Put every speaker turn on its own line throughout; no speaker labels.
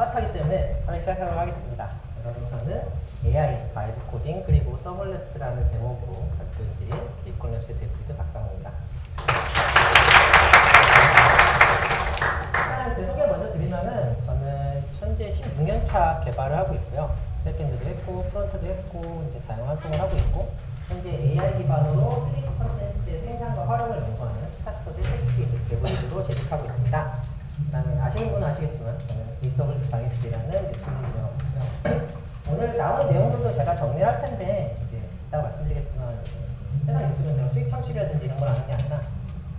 빠듯하기 때문에 바로 시작하도록 하겠습니다. 여러분, 저는 AI, 바이브 코딩, 그리고 서벌레스라는 제목으로 발표드린 리콘랩스 데이비드 박상호입니다. 일단 제 소개 먼저 드리면은 저는 현재 16년차 개발을 하고 있고요. 백엔드도 했고 프론트도 했고 이제 다양한 활동을 하고 있고, 현재 AI 기반으로 3D 콘텐츠의 생산과 활용을 연구하는 스타트업의 테크리드 개발리드로 재직하고 있습니다. 그다음에 아시는 분은 아시겠지만 저는 AWS 방해실이라는 유튜브 운영하고요. 오늘 나온 내용들도 제가 정리를 할 텐데 이제 이따가 말씀드리겠지만, 해당 유튜브는 제가 수익 창출이라든지 이런 걸 하는 게 아니라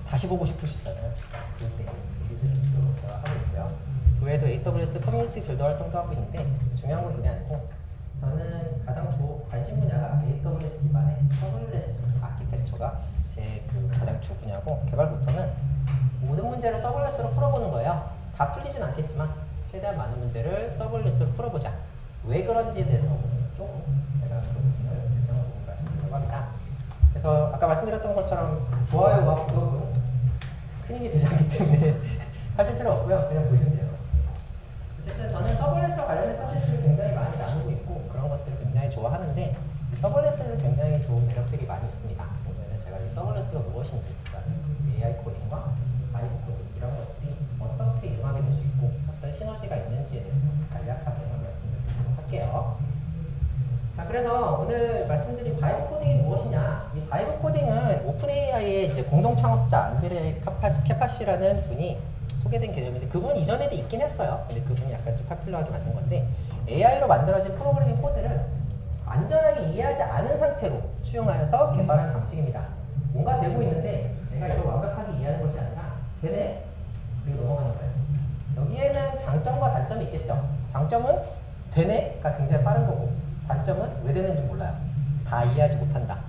다시 보고 싶으시잖아요. 그때 리뷰실 제가 하고 있고요. 그 외에도 AWS 커뮤니티 빌더 활동도 하고 있는데 중요한 건 그게 아니고, 저는 가장 관심 분야가 AWS 기반의 서블레스 아키텍처가 제 가장 주 분야고, 개발부터는 모든 문제를 서블레스로 풀어보는 거예요. 다 풀리진 않겠지만 최대한 많은 문제를 서블레스로 풀어보자. 왜 그런지에 대해서 조금 제가 그 부분을 결정을 보고 말씀드리려고 합니다. 그래서 아까 말씀드렸던 것처럼 좋아요와 구독은 큰 힘이 되지 않기 때문에 하실 필요 없고요. 그냥 보시면 돼요. 어쨌든 저는 서블레스와 관련된 컨텐츠를 굉장히 많이 나누고 있고 그런 것들을 굉장히 좋아하는데, 이 서블레스는 굉장히 좋은 매력들이 많이 있습니다. 오늘은 제가 이 서블레스가 무엇인지, AI 코딩과 바이브 코딩 이런 것들이 어떻게 융합이 될 수 있고 어떤 시너지가 있는지에 대해서 간략하게 말씀드리도록 할게요. 자, 그래서 오늘 말씀드린 바이브 코딩이 무엇이냐? 이 바이브 코딩은 오픈 AI의 이제 공동 창업자 안드레 케파시라는 분이 소개된 개념인데, 그분 이전에도 있긴 했어요. 근데 그분이 약간 좀 파퓰러하게 만든 건데, AI로 만들어진 프로그래밍 코드를 완전하게 이해하지 않은 상태로 수용하여서 개발한 방식입니다. 뭔가 되고 있는데 내가 이걸 완벽하게 이해하는 것이 아니라 되네? 그리고 넘어가는 거예요. 여기에는 장점과 단점이 있겠죠. 장점은 되네?가 굉장히 빠른 거고, 단점은 왜 되는지 몰라요. 다 이해하지 못한다.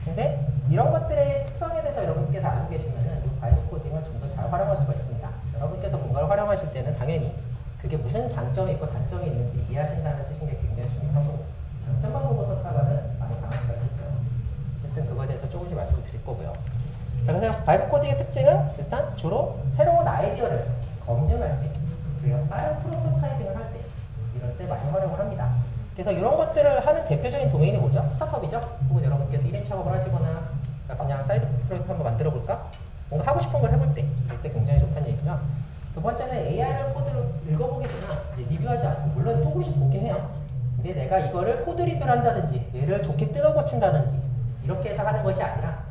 근데 이런 것들의 특성에 대해서 여러분께 다 알고 계시면은 이 바이브 코딩을 좀 더 잘 활용할 수가 있습니다. 여러분께서 뭔가를 활용하실 때는 당연히 그게 무슨 장점이 있고 단점이 있는지 이해하신 다음에 쓰시는 게 굉장히 중요하고, 장점만 보고 썼다가는 많이 당할 수가 있겠죠. 어쨌든 그거에 대해서 조금씩 말씀을 드릴 거고요. 자, 그래서 바이브 코딩의 특징은 일단 주로 새로운 아이디어를 검증할 때, 그리고 빠른 프로토타이핑을 할 때, 이럴 때 많이 활용을 합니다. 그래서 이런 것들을 하는 대표적인 도메인이 뭐죠? 스타트업이죠? 혹은 여러분께서 1인 작업을 하시거나 그냥 사이드 프로젝트 한번 만들어 볼까? 뭔가 하고 싶은 걸 해볼 때, 이럴 때 굉장히 좋다는 얘기고요. 두 번째는 AI를 코드로 읽어보기보다 리뷰하지 않고, 물론 조금씩 보긴 해요. 근데 내가 이거를 코드 리뷰를 한다든지 얘를 좋게 뜯어 고친다든지 이렇게 해서 하는 것이 아니라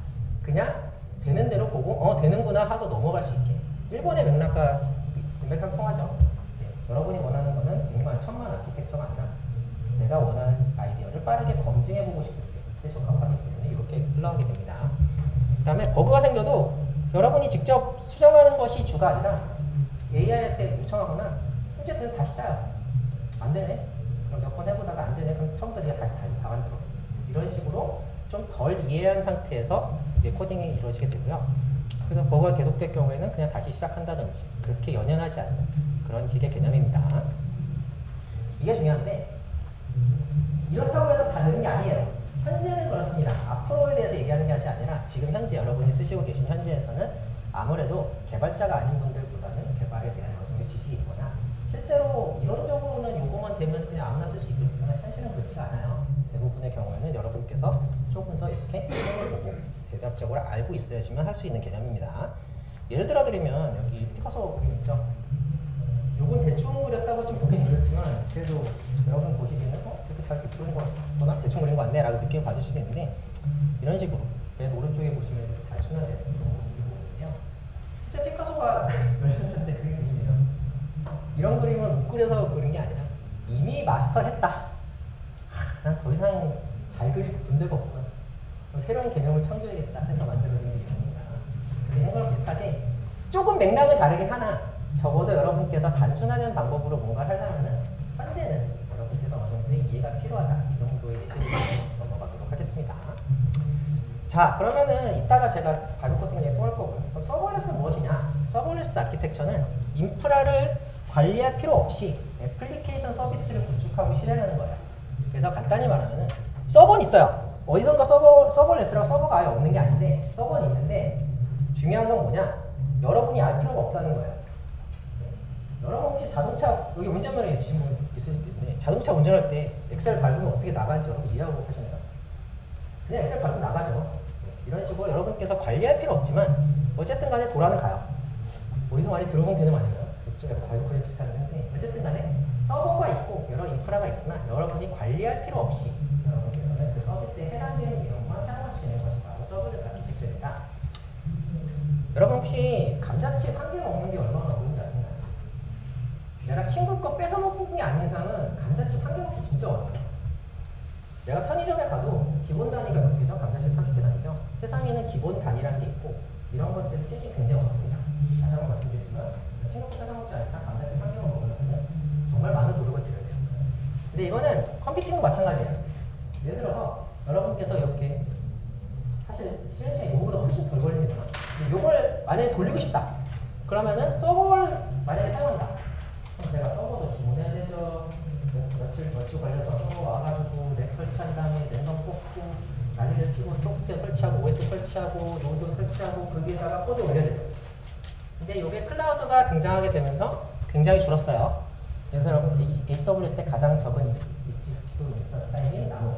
그냥 되는 대로 보고 되는구나 하고 넘어갈 수 있게, 일본의 맥락과 통하죠. 네, 여러분이 원하는 거는 100만, 1000만 아키텍처가 아니라 내가 원하는 아이디어를 빠르게 검증해보고 싶을 때 적합하기 때문에 이렇게 흘러가게 됩니다. 그 다음에 버그가 생겨도 여러분이 직접 수정하는 것이 주가 아니라 AI한테 요청하거나, 심지어 다시 짜요. 안 되네? 그럼 몇 번 해보다가 안 되네? 그럼 처음부터 네가 다시 다 만들어. 이런 식으로 좀 덜 이해한 상태에서 이제 코딩이 이루어지게 되고요. 그래서 버그가 계속될 경우에는 그냥 다시 시작한다든지 그렇게 연연하지 않는 그런 식의 개념입니다. 이게 중요한데, 이렇다고 해서 다 되는 게 아니에요. 현재는 그렇습니다. 앞으로에 대해서 얘기하는 것이 아니라 지금 현재 여러분이 쓰시고 계신 현재에서는 아무래도 개발자가 아닌 분들보다는 개발에 대한 어느 정도 지식이 있거나, 실제로 이론적으로는 요거만 되면 그냥 아무나 쓸 수 있겠지만 현실은 그렇지 않아요. 대부분의 경우에는 여러분께서 조금 더 이렇게 내용을 보고 대략적으로 알고 있어야지만 할 수 있는 개념입니다. 예를 들어 드리면 여기 피카소 그림 있죠? 요건 대충 그렸다고 좀 보긴 그렇지만 그래도 여러분 보시기에는 그렇게 잘 그린 거 같거나 대충 그린 거 같네 라고 느낌을 받으실 수 있는데, 이런 식으로 맨 오른쪽에 보시면 단순하게 그런 모습이 보이거든요. 실제 피카소가 16살 때 그린 그림이에요. 이런 그림을 못 그려서 그린 게 아니라 이미 마스터를 했다. 난 더 이상 잘 그릴 분들가 없구나. 새로운 개념을 창조해야겠다 해서 만들어진 그림입니다. 이런 거랑 비슷하게 조금 맥락은 다르긴 하나, 적어도 여러분께서 단순하는 방법으로 뭔가를 하려면은 현재는 여러분께서 어느 정도의 이해가 필요하다, 이 정도의 예시를 넘어가도록 하겠습니다. 자, 그러면은 이따가 제가 바이브 코딩 얘기 또 할 거고요. 그럼 서벌레스는 무엇이냐? 서벌레스 아키텍처는 인프라를 관리할 필요 없이 애플리케이션 서비스를 구축하고 실행하는 거예요. 그래서 간단히 말하면은 서버는 있어요. 어디선가 서버레스라고 서버가 아예 없는 게 아닌데 서버는 있는데, 중요한 건 뭐냐? 여러분이 알 필요가 없다는 거예요. 여러분 혹시 자동차 여기 운전면허 있으신 분 있으실 텐데 자동차 운전할 때 엑셀 밟으면 어떻게 나가는지 여러분 이해하고 하시나요? 그냥 엑셀 밟으면 나가죠. 이런 식으로 여러분께서 관리할 필요 없지만 어쨌든 간에 돌아는 가요. 어디서 많이 들어본 개념 아닌가요? 좀 약간 바이오코에 비슷한 건데 어쨌든 간에 서버가 있고 여러 인프라가 있으나 여러분이 관리할 필요 없이 여러분께서는 그 서비스에 해당되는 내용만 사용할 수 있는 것이 바로 서브넷 아키텍처입니다. 여러분 혹시 감자칩 한 개 먹는 게 얼마나 어려운지 아시나요? 내가 친구 거 뺏어 먹는 게 아닌 이상은 감자칩 한 개 먹기 진짜 어려워요. 내가 편의점에 가도 기본 단위가 몇 개죠? 감자칩 30개 단위죠? 세상에는 기본 단위라는 게 있고 이런 것들을 깨기 굉장히 어렵습니다. 다시 한번 말씀드리지만 친구 거 뺏어 먹지 않을까 감자칩 한 개만 먹으면 정말 많은 노력을 들여야 돼요. 근데 이거는 컴퓨팅도 마찬가지예요. 예를 들어서 여러분께서 이렇게 사실 시행착이 이거보다 훨씬 덜 걸립니다. 이걸 만약에 돌리고 싶다. 그러면은 서버를 만약에 사용한다. 그럼 제가 서버도 주문해야 되죠. 며칠 걸려서 서버 와가지고 렉 설치한 다음에 랜덤 뽑고 난리를 치고 소프트웨어 설치하고 OS 설치하고 노드 설치하고 거기에다가 코드 올려야 되죠. 근데 이게 클라우드가 등장하게 되면서 굉장히 줄었어요. 그래서 여러분 AWS의 가장 적은 인스턴스 타임이 나노.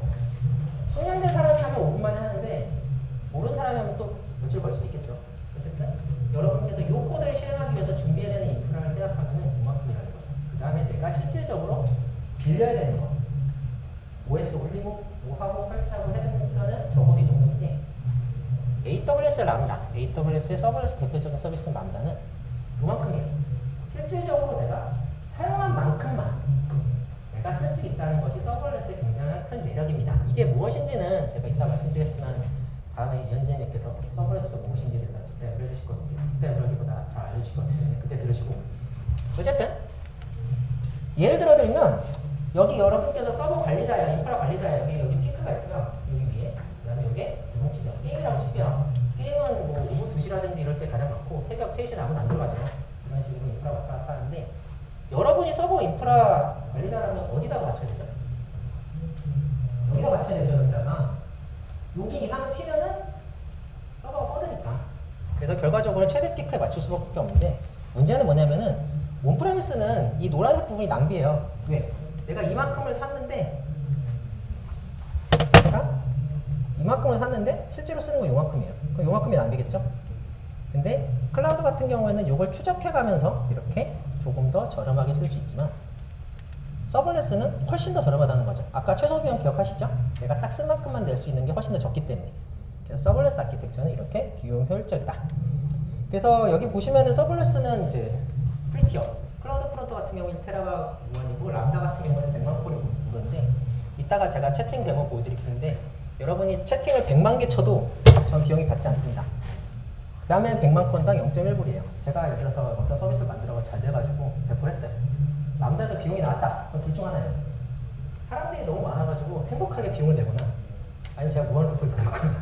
숙련된 사람이 하면 5분 만에 하는데 모르는 사람이 하면 또 며칠 걸 수도 있겠죠. 어쨌든 여러분께서 이 코드를 실행하기 위해서 준비해야 되는 인프라를 생각하면 이만큼이라는 거죠. 그 다음에 내가 실질적으로 빌려야 되는 거. OS 올리고 뭐 하고 설치하고 해야 되는 시간은 적어도 이 정도인데 AWS 람다, AWS의 서버레스 대표적인 서비스 람다는 이만큼이에요. 실질적으로 내가 사용한 만큼만 내가 쓸 수 있다는 것이 서버레스의 굉장히 큰 매력입니다. 이게 무엇인지는 제가 이따 말씀드리겠지만 다음에 연진님께서 서버레스가 무엇인지에 대해서 직접 알려주실 거거든요. 직접 그러기보다 잘 알려주실 거거든요. 그때 들으시고 어쨌든 예를 들어드리면 여기 여러분께서 서버 관리자예요. 인프라 관리자예요. 여기 피크가 있고요. 여기 위에 그 다음에 여기 유동치죠. 게임이라고 칠게요. 게임은 뭐 오후 2시라든지 이럴 때 가장 많고 새벽 3시는 아무도 안 들어가죠. 이런 식으로 인프라 왔다 갔다 하는데 여러분이 서버 인프라 관리자라면 어디다가 맞춰야 되죠? 여기다 맞춰야 되죠. 여기다가 여기 이상은 튀면은 서버가 뻗으니까. 그래서 결과적으로 최대 피크에 맞출 수밖에 없는데 문제는 뭐냐면은 온프레미스는 이 노란색 부분이 낭비예요. 왜? 내가 이만큼을 샀는데 내가 이만큼을 샀는데 실제로 쓰는 건 요만큼이에요. 그럼 요만큼이 낭비겠죠? 근데 클라우드 같은 경우에는 이걸 추적해 가면서 이렇게 조금 더 저렴하게 쓸 수 있지만 서버레스는 훨씬 더 저렴하다는 거죠. 아까 최소 비용 기억하시죠? 내가 딱 쓴 만큼만 낼 수 있는 게 훨씬 더 적기 때문에. 그래서 서버레스 아키텍처는 이렇게 비용 효율적이다. 그래서 여기 보시면은 서버레스는 이제 프리티어, 클라우드 프론트 같은 경우는 1테라가 무한이고 람다 같은 경우는 100만 콜이 무료인데 이따가 제가 채팅 데모 보여드릴 텐데 여러분이 채팅을 100만 개 쳐도 전 비용이 받지 않습니다. 그 다음에 100만 건당 0.1불이에요. 제가 예를 들어서 어떤 서비스를 만들어가 잘 돼가지고 배포를 했어요. 람다에서 비용이 나왔다. 그럼 둘 중 하나예요. 사람들이 너무 많아가지고 행복하게 비용을 내거나 아니면 제가 무한루프를 돌렸거나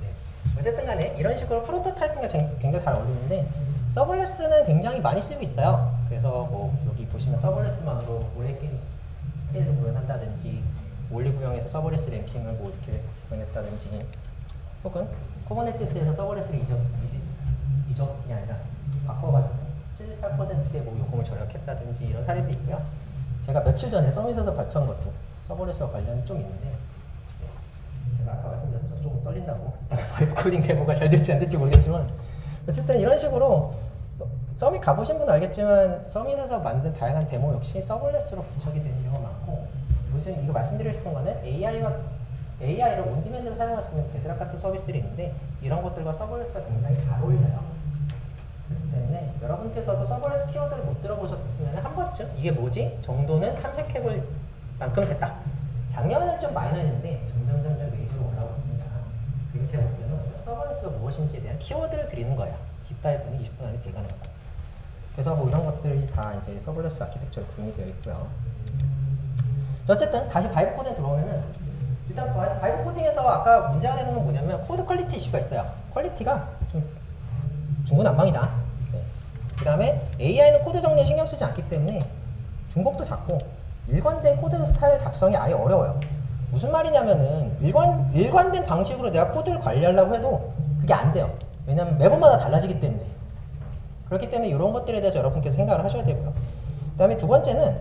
네. 어쨌든 간에 이런 식으로 프로토타이핑과 굉장히 잘 어울리는데 서버레스는 굉장히 많이 쓰고 있어요. 그래서 뭐 여기 보시면 서버레스만으로 올해 게임 스케일을 구현한다든지 올리브영에서 서버레스 랭킹을 뭐 이렇게 구현했다든지 혹은 쿠버네티스에서 서버레스를 이적이 아니라 바꿔가지고 78%의 뭐 요금을 절약했다든지 이런 사례도 있고요. 제가 며칠 전에 서밋에서 발표한 것도 서버레스와 관련이 좀 있는데 네. 제가 아까 말씀드렸죠. 조금 떨린다고 바이브 코딩 데모가 잘 될지 안 될지 모르겠지만 어쨌든 이런 식으로 서밋 가보신 분은 알겠지만 서밋에서 만든 다양한 데모 역시 서버레스로 구축이 되는 경우가 많고 요즘 이거 말씀드리고 싶은 거는 AI를 온디맨드로 사용할 수 있는 베드락 같은 서비스들이 있는데 이런 것들과 서버레스가 굉장히 잘 어울려요. 그렇기 때문에 여러분께서도 서버레스 키워드를 못 들어보셨으면 한 번쯤 이게 뭐지? 정도는 탐색해볼 만큼 됐다. 작년에는 좀 마이너했는데 점점 메이저로 올라오고 있습니다. 그리고 제 목표는 서버레스가 무엇인지에 대한 키워드를 드리는 거예요. 딥다이브는 20분 안에 불가능하고. 그래서 뭐 이런 것들이 다 이제 서버레스 아키텍처로 구현이 되어 있고요. 어쨌든 다시 바이브 코딩에 들어오면은 일단 바이브 코딩에서 아까 문제가 되는 건 뭐냐면 코드 퀄리티 이슈가 있어요. 퀄리티가 좀 중구난방이다. 네. 그 다음에 AI는 코드 정리에 신경 쓰지 않기 때문에 중복도 작고 일관된 코드 스타일 작성이 아예 어려워요. 무슨 말이냐면은 일관된 방식으로 내가 코드를 관리하려고 해도 그게 안 돼요. 왜냐면 매번마다 달라지기 때문에. 그렇기 때문에 이런 것들에 대해서 여러분께서 생각을 하셔야 되고요. 그 다음에 두 번째는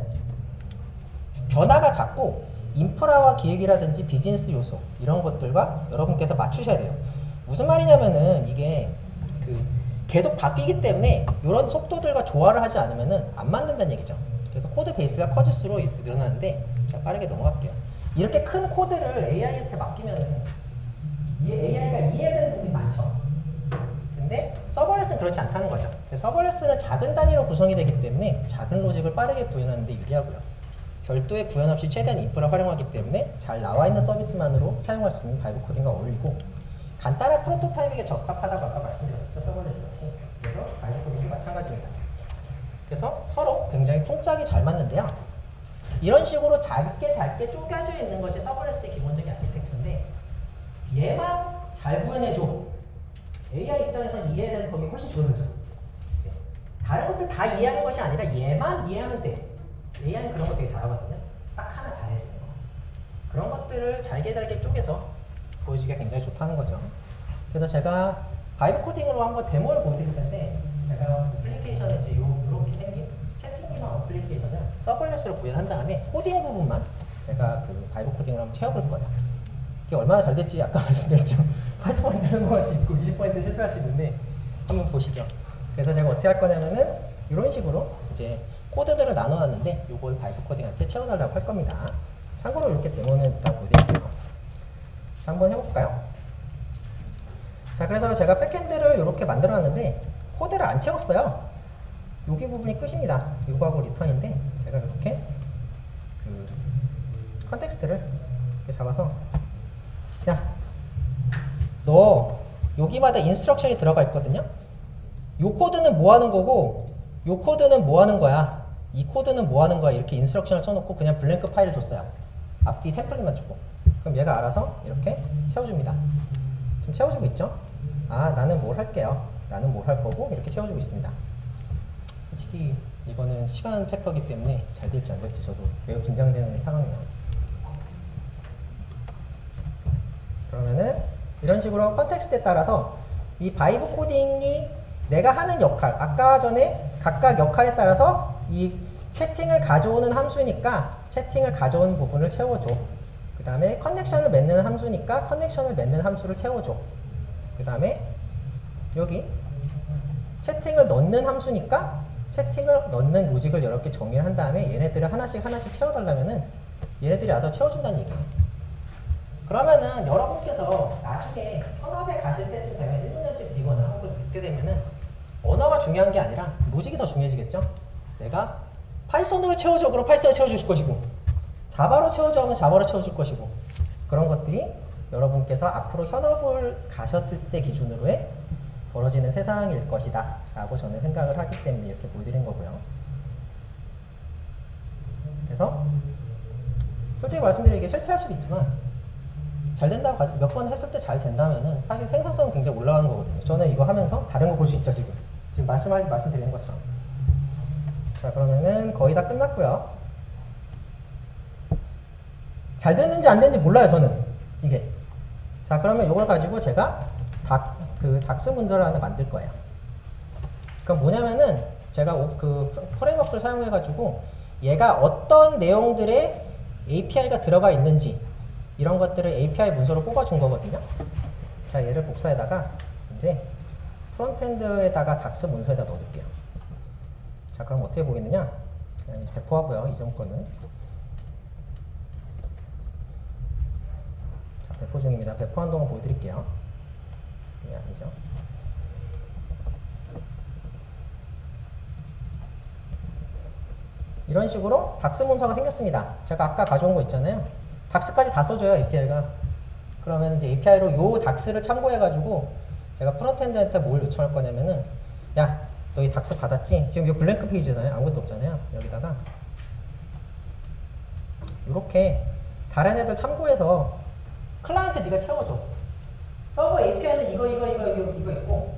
변화가 작고 인프라와 기획이라든지 비즈니스 요소 이런 것들과 여러분께서 맞추셔야 돼요. 무슨 말이냐면은 이게 계속 바뀌기 때문에 이런 속도들과 조화를 하지 않으면은 안 맞는다는 얘기죠. 그래서 코드 베이스가 커질수록 늘어나는데 제가 빠르게 넘어갈게요. 이렇게 큰 코드를 AI한테 맡기면은 이 AI가 이해되는 부분이 많죠. 근데 서버레스는 그렇지 않다는 거죠. 서버레스는 작은 단위로 구성이 되기 때문에 작은 로직을 빠르게 구현하는 데 유리하고요. 별도의 구현 없이 최대한 인프라 활용하기 때문에 잘 나와 있는 서비스만으로 사용할 수 있는 바이브 코딩과 어울리고 간단한 프로토타입에게 적합하다고 아까 말씀드렸었죠. 서버레스 역시. 그래서 바이브 코딩도 마찬가지입니다. 그래서 서로 굉장히 쿵짝이 잘 맞는데요. 이런 식으로 짧게 쪼개져 있는 것이 서버레스의 기본적인 아키텍처인데 얘만 잘 구현해줘. AI 입장에서는 이해되는 범위 훨씬 줄어들죠. 다른 것들 다 이해하는 것이 아니라 얘만 이해하면 돼. AI는 그런 거 되게 잘하거든요. 딱 하나 잘해주는 거. 그런 것들을 잘게 쪼개서 보여주기가 굉장히 좋다는 거죠. 그래서 제가 바이브 코딩으로 한번 데모를 보여드릴 텐데 제가 어플리케이션을 이제 이렇게 생긴 채팅 기반 어플리케이션을 서버레스로 구현한 다음에 코딩 부분만 제가 그 바이브 코딩으로 한번 채워볼 거예요. 이게 얼마나 잘 될지 아까 말씀드렸죠. 80% 성공할 수 있고 20% 실패할 수 있는데 한번 보시죠. 그래서 제가 어떻게 할 거냐면은 이런 식으로 이제 코드들을 나눠놨는데 이걸 바이브 코딩한테 채워달라고 할 겁니다. 참고로 이렇게 데모는 일단 보여드릴게요. 자, 한번 해볼까요? 자, 그래서 제가 백엔드를 이렇게 만들어놨는데 코드를 안 채웠어요. 여기 부분이 끝입니다. 요거하고 리턴인데 제가 이렇게 컨텍스트를 이렇게 잡아서 야, 너 여기마다 인스트럭션이 들어가 있거든요. 요 코드는 뭐 하는 거고 요 코드는 뭐 하는 거야, 이 코드는 뭐 하는 거야, 이렇게 인스트럭션을 써놓고 그냥 블랭크 파일을 줬어요. 앞뒤 템플릿만 주고. 그럼 얘가 알아서 이렇게 채워줍니다. 지금 채워주고 있죠? 아, 나는 뭘 할게요. 나는 뭘 할 거고 이렇게 채워주고 있습니다. 솔직히 이거는 시간 팩터이기 때문에 잘 될지 안 될지 저도 매우 긴장되는 상황이에요. 그러면은 이런 식으로 컨텍스트에 따라서 이 바이브 코딩이 내가 하는 역할, 아까 전에 각각 역할에 따라서 이 채팅을 가져오는 함수니까 채팅을 가져오는 부분을 채워줘. 그 다음에 커넥션을 맺는 함수니까 커넥션을 맺는 함수를 채워줘. 그 다음에 여기 채팅을 넣는 함수니까 채팅을 넣는 로직을 여러 개 정의를 한 다음에 얘네들을 하나씩 채워달라면은 얘네들이 알아서 채워준다는 얘기예요. 그러면은 여러분께서 나중에 현업에 가실 때쯤 되면 1, 2년쯤 뒤거나 혹은 그때 되면은 언어가 중요한 게 아니라 로직이 더 중요해지겠죠? 내가 파이썬으로 채워줘, 그럼 파이썬으로 채워주실 것이고, 자바로 채워줘 하면 자바로 채워줄 것이고, 그런 것들이 여러분께서 앞으로 현업을 가셨을 때 기준으로의 벌어지는 세상일 것이다 라고 저는 생각을 하기 때문에 이렇게 보여드린 거고요. 그래서 솔직히 말씀드리기에 실패할 수도 있지만 잘 된다고 몇 번 했을 때 잘 된다면은 사실 생산성은 굉장히 올라가는 거거든요. 저는 이거 하면서 다른 거 볼 수 있죠. 지금 말씀드리는 것처럼. 자, 그러면은 거의 다 끝났고요. 잘 됐는지 안 됐는지 몰라요, 저는 이게. 자, 그러면 이걸 가지고 제가 닥스 문서를 하나 만들 거예요. 그럼 뭐냐면은 제가 그 프레임워크를 사용해 가지고 얘가 어떤 내용들의 API가 들어가 있는지 이런 것들을 API 문서로 뽑아준 거거든요. 자, 얘를 복사에다가 이제 프론트엔드에다가 닥스 문서에다 넣어줄게요. 자, 그럼 어떻게 보이느냐? 그냥 이제 배포하고요. 이전 거는. 자, 배포 중입니다. 배포한 동안 보여드릴게요. 이게 아니죠. 이런 식으로 닥스 문서가 생겼습니다. 제가 아까 가져온 거 있잖아요. 닥스까지 다 써줘요, API가. 그러면 이제 API로 요 닥스를 참고해가지고 제가 프론트엔드한테 뭘 요청할 거냐면은, 야, 너 이 닥스 받았지? 지금 이 블랭크 페이지잖아요. 아무것도 없잖아요. 여기다가 이렇게 다른 애들 참고해서 클라이언트 네가 채워줘. 서버 API는 이거 있고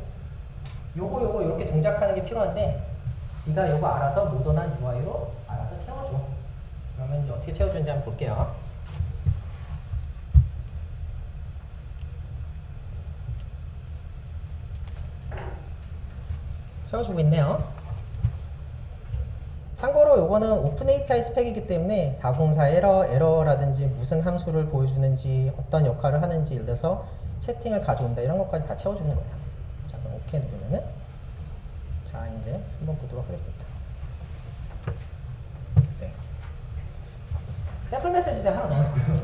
요거 이렇게 동작하는 게 필요한데 네가 요거 알아서 모던한 UI로 알아서 채워줘. 그러면 이제 어떻게 채워주는지 한번 볼게요. 채워주고 있네요. 참고로 요거는 오픈 API 스펙이기 때문에 404 에러라든지 무슨 함수를 보여주는지 어떤 역할을 하는지 예를 들어서 채팅을 가져온다 이런 것까지 다 채워주는 거예요. 자, 그럼 오케이 누르면은 자 이제 한번 보도록 하겠습니다. 네. 샘플 메시지 하나 넣었고요.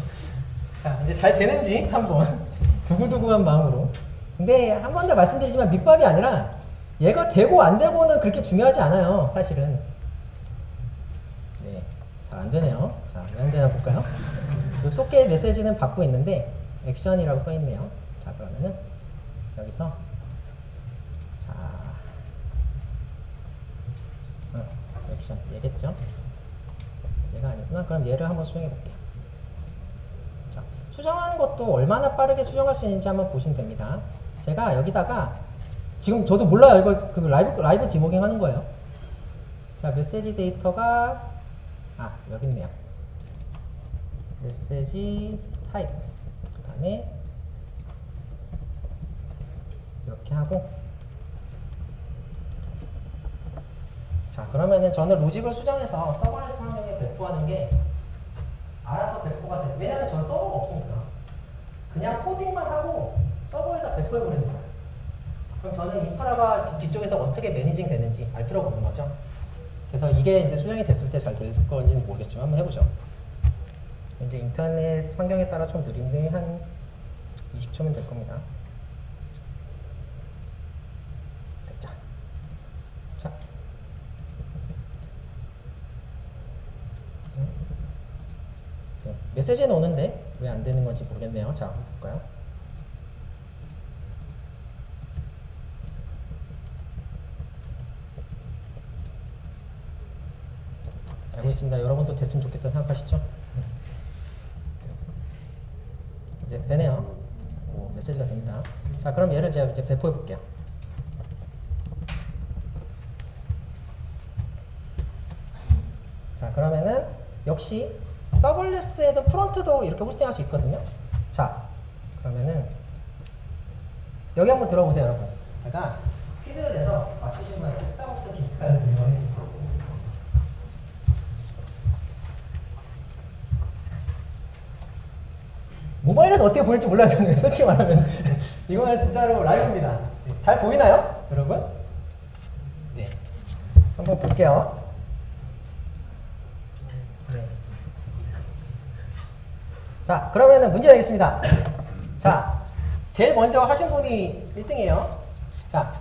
자 이제 잘 되는지 한번 두구두구한 마음으로. 근데 한 번 더 말씀드리지만 밑밥이 아니라 얘가 되고 안 되고는 그렇게 중요하지 않아요. 사실은. 네, 잘 안 되네요. 자, 왜 안 되나 볼까요? 소켓 메시지는 받고 있는데 액션이라고 써 있네요. 자, 그러면은 여기서 자, 액션 얘겠죠? 얘가 아니구나. 그럼 얘를 한번 수정해 볼게요. 자, 수정하는 것도 얼마나 빠르게 수정할 수 있는지 한번 보시면 됩니다. 제가 여기다가 지금 저도 몰라요. 이거 그 라이브 디버깅 하는 거예요. 자, 메시지 데이터가 여기 있네요. 메시지 타입. 그 다음에 이렇게 하고 자, 그러면은 저는 로직을 수정해서 서버레스 환경에 배포하는 게 알아서 배포가 돼요. 왜냐면 저는 서버가 없으니까. 그냥 코딩만 하고 서버에다 배포해버리는 거예요. 그럼 저는 인프라가 뒤쪽에서 어떻게 매니징 되는지 알 필요가 없는 거죠. 그래서 이게 이제 수정이 됐을 때 잘 될 건지는 모르겠지만 한번 해보죠. 이제 인터넷 환경에 따라 좀 느린데 한 20초면 될 겁니다. 됐죠. 자. 네. 메시지는 오는데 왜 안 되는 건지 모르겠네요. 자, 한번 볼까요? 알고 있습니다. 여러분도 됐으면 좋겠다 생각하시죠? 이제 되네요. 오, 메시지가 됩니다. 자, 그럼 얘를 제가 이제 배포해 볼게요. 자, 그러면은 역시 서블레스에도 프론트도 이렇게 호스팅할 수 있거든요. 자, 그러면은 여기 한번 들어보세요, 여러분. 제가 퀴즈를 내서 맞추신 분한테 스타벅스 기프트카드를 드리겠습니다. 모바일에서 어떻게 보일지 몰라요. 저는 솔직히 말하면 이거는 진짜로 라이브입니다. 네. 잘 보이나요, 여러분? 네, 한번 볼게요. 네. 자, 그러면은 문제 내겠습니다. 자, 제일 먼저 하신 분이 1등이에요. 자,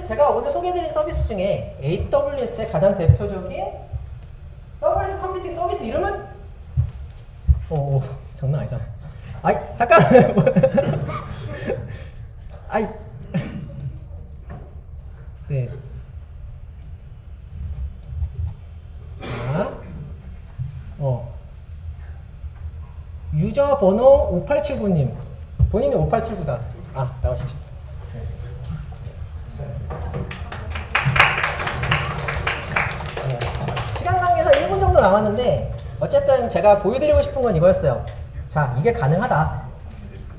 제가 오늘 소개해드린 서비스 중에 AWS의 가장 대표적인 서버레스 컴퓨팅 서비스 이름은 오, 장난 아니다. 아이, 잠깐! 아이. 네. 자, 유저 번호 5879님. 본인이 5879다. 나오십시오. 시간 관계에서 1분 정도 남았는데, 어쨌든 제가 보여드리고 싶은 건 이거였어요. 자, 이게 가능하다.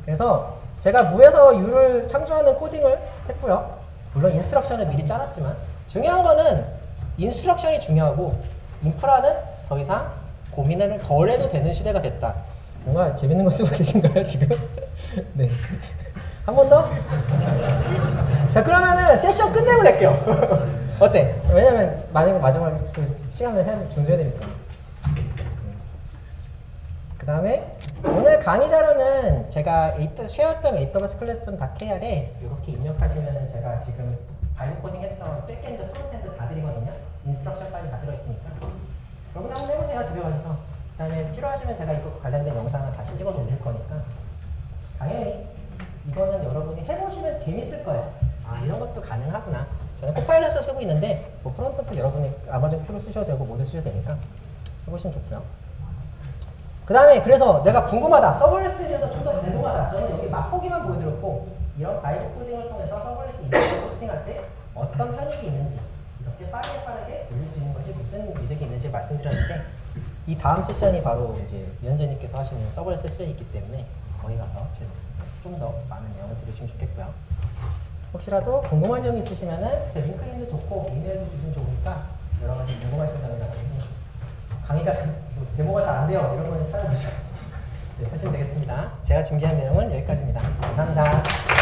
그래서 제가 무에서 유를 창조하는 코딩을 했고요. 물론 인스트럭션을 미리 짜놨지만 중요한 거는 인스트럭션이 중요하고 인프라는 더 이상 고민을 덜 해도 되는 시대가 됐다. 뭔가 재밌는 거 쓰고 계신가요 지금? 네. 한 번 더? 자, 그러면은 세션 끝내고 낼게요. 어때? 왜냐면 마지막 시간을 준수해야 되니까. 그 다음에 오늘 강의 자료는 제가 쉐어했던 AWS 클래스룸 .kr에 이렇게 입력하시면은 제가 지금 바이브 코딩 했던 백엔드, 프론트엔드 다 드리거든요. 인스트럭션 파일 다 들어있으니까. 여러분 한번 해보세요, 집에 가셔서. 그 다음에 필요하시면 제가 이거 관련된 영상을 다시 찍어서 올릴 거니까. 당연히 이거는 여러분이 해보시면 재밌을 거예요. 이런 것도 가능하구나. 저는 코파일럿을 쓰고 있는데 뭐 프론트 여러분이 아마존 큐로 쓰셔도 되고 모두 쓰셔도 되니까 해보시면 좋고요. 그 다음에 그래서 내가 궁금하다, 서버레스에 대해서 좀 더 궁금하다. 저는 여기 맛보기만 보여드렸고 이런 바이브 코딩을 통해서 서버레스 이미지 호스팅할 때 어떤 편익이 있는지 이렇게 빠르게 올릴 수 있는 것이 무슨 이득이 있는지 말씀드렸는데 이 다음 세션이 바로 이제 위원장님께서 하시는 서버레스 세션이 있기 때문에 거기 가서 좀 더 많은 내용을 들으시면 좋겠고요. 혹시라도 궁금한 점이 있으시면은 제 링크인도 좋고 이메일도 주시면 좋으니까 여러 가지 궁금하신 점이라든지 강의가 데모가 잘 안 돼요 이런 거는 찾아보시고 네, 하시면 되겠습니다. 제가 준비한 내용은 여기까지입니다. 감사합니다.